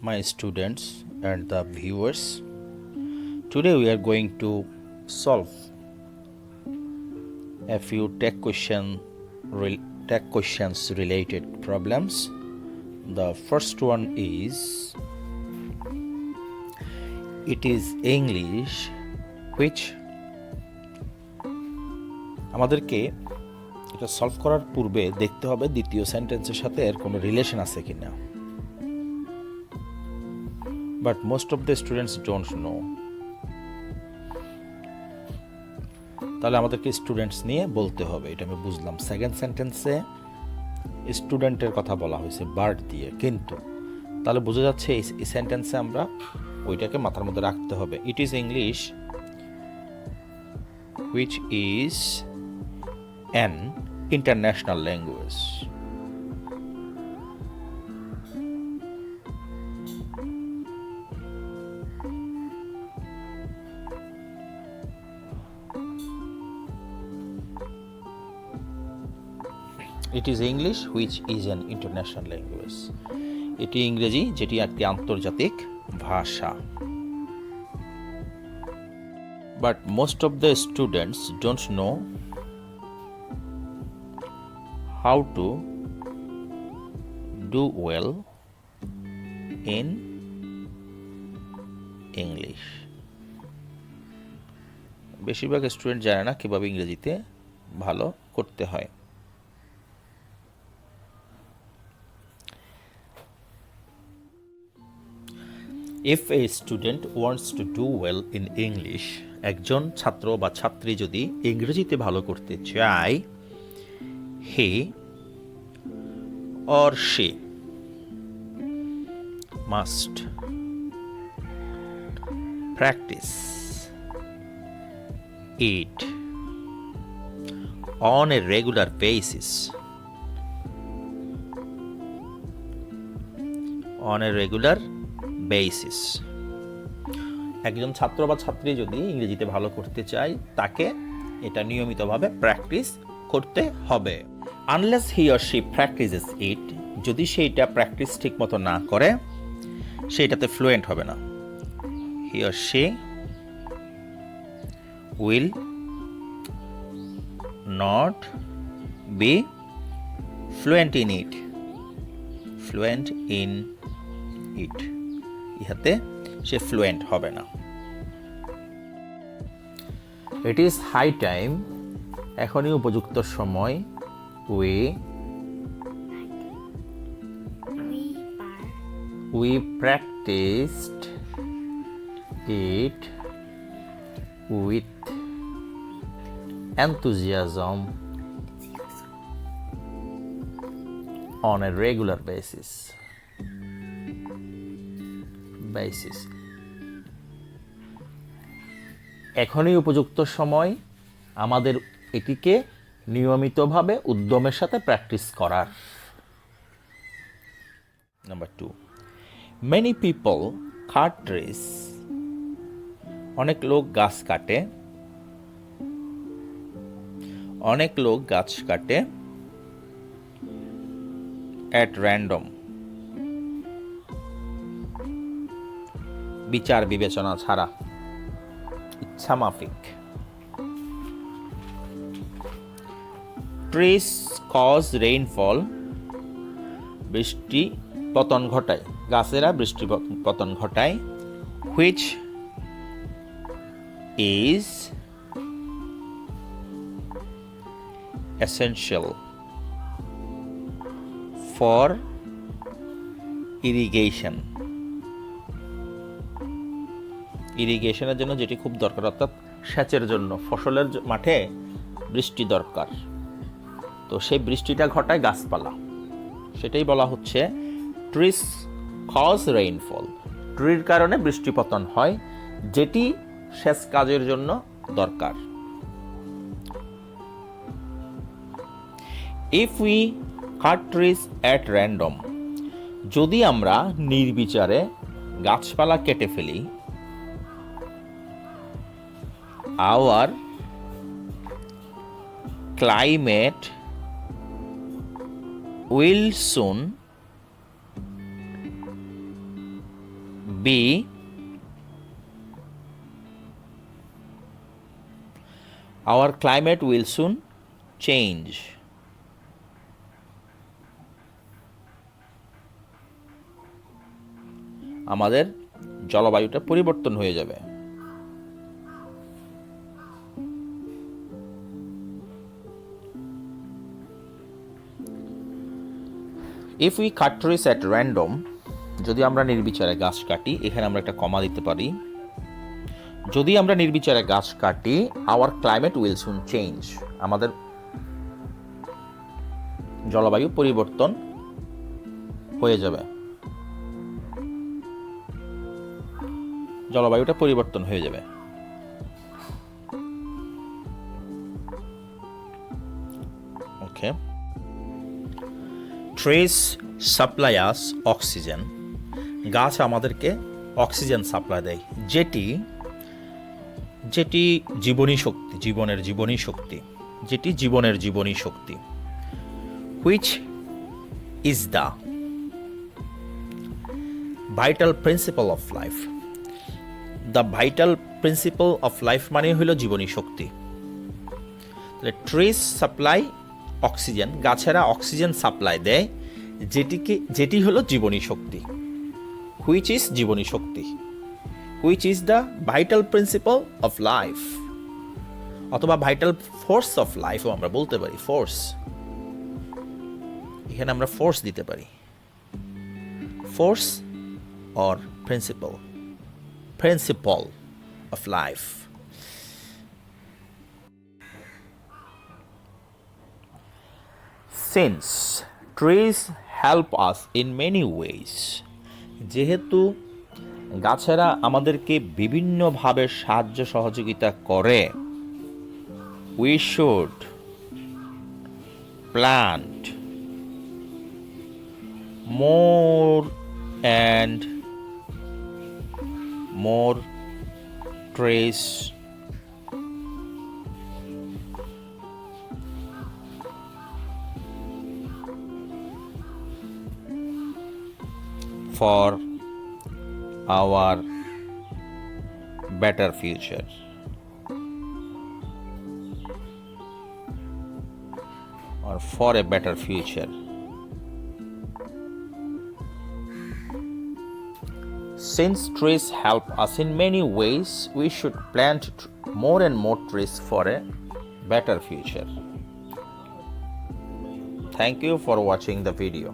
my students and the viewers. Today we are going to solve a few tech questions related problems. The first one is, it is English which আমাদেরকে এটা solve করার পূর্বে দেখতে হবে দ্বিতীয় সেন্টেন্সের সাথে এর কোনো রিলেশন আছে কিনা, but most of the students don't know. তাহলে আমাদেরকে স্টুডেন্টস নিয়ে বলতে হবে, এটা আমি বুঝলাম। সেকেন্ড সেন্টেন্সে স্টুডেন্টের কথা বলা হয়েছে বার্ড দিয়ে, কিন্তু তাহলে বোঝা যাচ্ছে এই সেন্টেন্সে আমরা ওইটাকে মাথার মধ্যে রাখতে হবে। It is English which is an international language. It is English which is an international language. এটি ইংরেজি যেটি একটি আন্তর্জাতিক ভাষা। But most of the students don't know how to do well in English. বেশিরভাগ স্টুডেন্ট জানে না কিভাবে ইংরেজিতে ভালো করতে হয়। If a student wants to do well in English, একজন ছাত্র বা ছাত্রী যদি ইংরেজিতে ভালো করতে চায়, he or she must practice it on a regular basis. On a regular basis. একজন ছাত্র বা ছাত্রী যদি ইংরেজিতে ভালো করতে চায়, তাকে এটা নিয়মিতভাবে প্র্যাকটিস করতে হবে। Unless he or she practices it, যদি সেইটা প্র্যাকটিস ঠিক মতো না করে, সেইটাতে ফ্লুয়েন্ট হবে না। হি or she will not be fluent in it. Fluent in it, ইহাতে সে ফ্লুয়েন্ট হবে না। ইট ইজ হাই টাইম, এখনই উপযুক্ত সময়। We practised it with enthusiasm on a regular basis. এখনই উপযুক্ত সময় আমাদের এটিকে নিয়মিতভাবে উদ্যমের সাথে প্র্যাকটিস করার। Number 2, many people cut trees. অনেক লোক গাছ কাটে। অনেক লোক গাছ কাটে at random, বিচার বিবেচনা ছাড়া, ইচ্ছা মাফিক। ট্রিজ কজ রেইনফল, বৃষ্টি পতন ঘটায়, গাছেরা বৃষ্টি পতন ঘটায়। Which is essential for irrigation. ইরিগেশনের জন্য যেটি খুব দরকার, অর্থাৎ সেচের জন্য, ফসলের মাঠে বৃষ্টি দরকার, তো সেই বৃষ্টিটা ঘটায় গাছপালা। সেটাই বলা হচ্ছে ট্রিজ কজ রেইনফল। ট্রির কারণে বৃষ্টিপতন হয়, যেটি সেচ কাজের জন্য দরকার। If we cut trees at random, যদি আমরা নির্বিচারে গাছপালা কেটে ফেলি, our climate will soon be our climate will soon change. আমাদের জলবায়ুটা পরিবর্তন হয়ে যাবে। If we cut trees at random, যদি আমরা নির্বিচারে গাছ কাটি, এখানে আমরা একটা কমা দিতে পারি। যদি আমরা নির্বিচারে গাছ কাটি, our climate will soon change. আমাদের জলবায়ু পরিবর্তন হয়ে যাবে। জলবায়ুটা পরিবর্তন হয়ে যাবে। ওকে। ট্রিজ সাপ্লাই আস অক্সিজেন। গাছ আমাদেরকে অক্সিজেন সাপ্লাই দেয়, যেটি জীবনী শক্তি, জীবনের জীবনী শক্তি, যেটি জীবনের জীবনী শক্তি। Which is the vital principle of life. The vital principle of life মানে হলো জীবনী শক্তি। তাহলে ট্রিজ সাপ্লাই অক্সিজেন, গাছেরা অক্সিজেন সাপ্লাই দেয়, যেটি হলো জীবনী শক্তি। হুইচ ইজ জীবনী শক্তি, which is the vital principle of life, অথবা ভাইটাল ফোর্স অফ লাইফও আমরা বলতে পারি। ফোর্স, এখানে আমরা ফোর্স দিতে পারি। Force or principle, principle of life. Since trees help us in many ways, যেহেতু গাছেরা আমাদেরকে বিভিন্নভাবে সাহায্য সহযোগিতা করে, we should plant more and more trees for our better future. Or for a better future. Since trees help us in many ways, we should plant more and more trees for a better future. Thank you for watching the video.